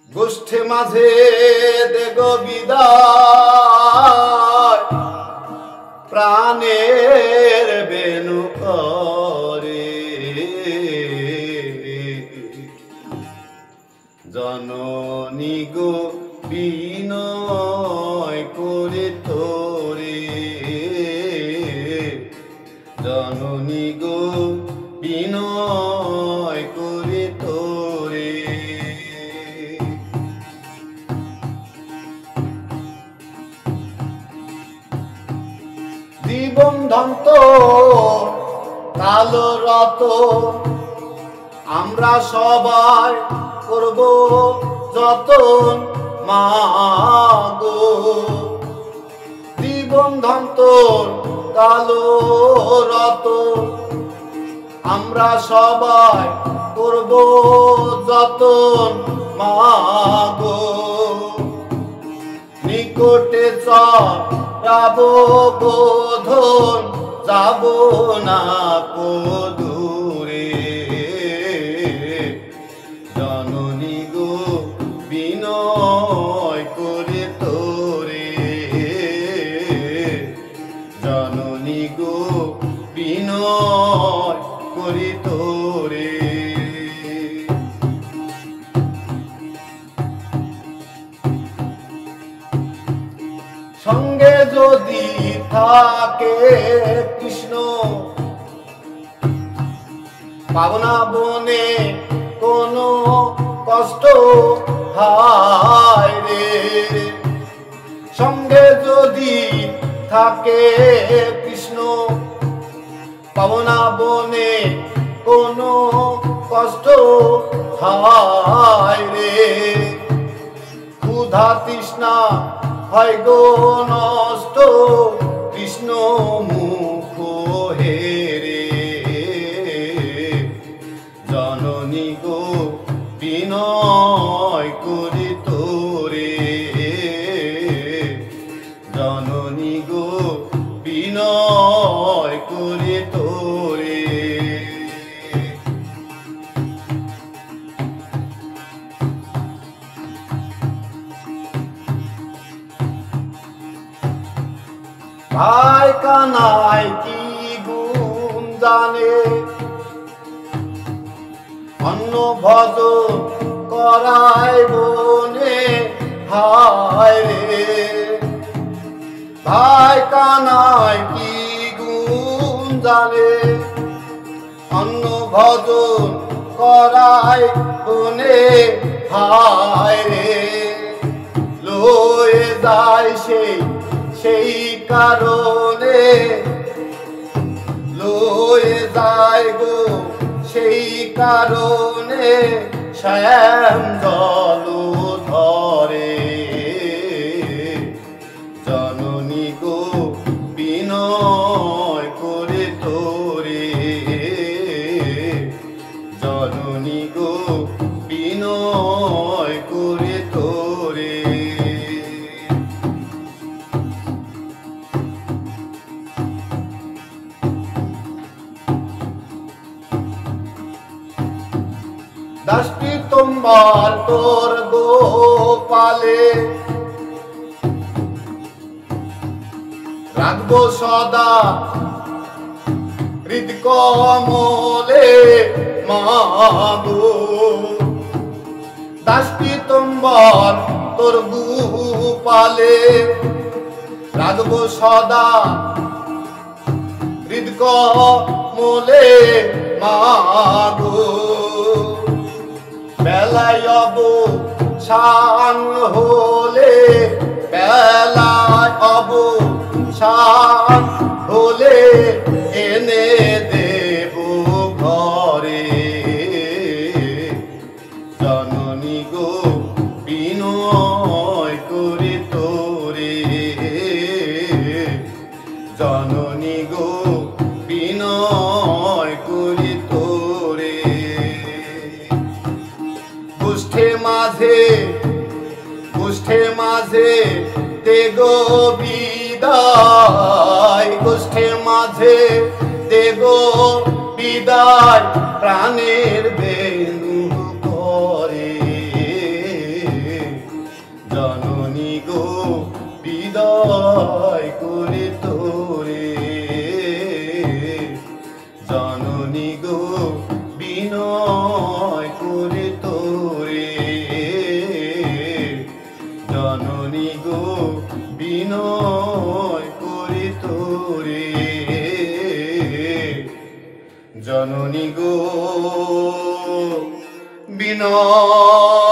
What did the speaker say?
গোষ্ঠে মাঝে দেগ বিদায়, প্রাণের বেনু করে জননী গো বিনয় করে তোরে, জননী গো বিনয় করে তোরে। জীবন ধ্বন্ত কালো রত, আমরা সবাই করব যতন মাগো। জীবন ধ্বন্ত কালো রত, আমরা সবাই করব যতন মাগো। নিকটে যাব গোধন, যাব না কো দূরে, জননী গো বিনয় করে তোরে, জননী গো বিনয় করে তোরে। সঙ্গে যদি থাকে কৃষ্ণ, পাবনা বনে কোনো কষ্ট হায় রে। সঙ্গে যদি থাকে কৃষ্ণ, পাবনা বনে কোনো কষ্ট হায় রে। ক্ষুধা তৃষ্ণা হয় গো নষ্ট, কৃষ্ণ মুখ হেরে, জননী গো বিনয় করে তোরে, জননী গো বিনয় করে তোরে। ভাই কানাই কি গুণ জানে, অন্ন ভজন করায় বনে হায় রে। ভাই কানাই কি গুণ জানে, অন্ন ভজন করায় বনে হায় রে। লয়ে যায় সেই কারণে, লয়ে যায় গো সেই কারণে, শ্যাম জল ধরে, জননী গো বিনয় করে তোরে, জননী গো বিনয় করে তোরে। দশটি তোমার তোর গোপালে, রাখবো সদা হৃদ কমলে মাগো। দশটি তোমার তোর গোপালে, রাখবো সদা হৃদ কমলে মাগো। বেলায় অবসান হলে, বেলায় অবসান হলে, এনে দেব ঘরে, জননী গো বিনয় করে তোরে, জননী গো বিনয় করে তোরে। গোষ্ঠে মাঝে দেগো বিদায়, গোষ্ঠে মাঝে দেগো বিদায়, প্রাণের বেনু করে, জননী গো বিনয় করি তোরে জননী গো বিনয়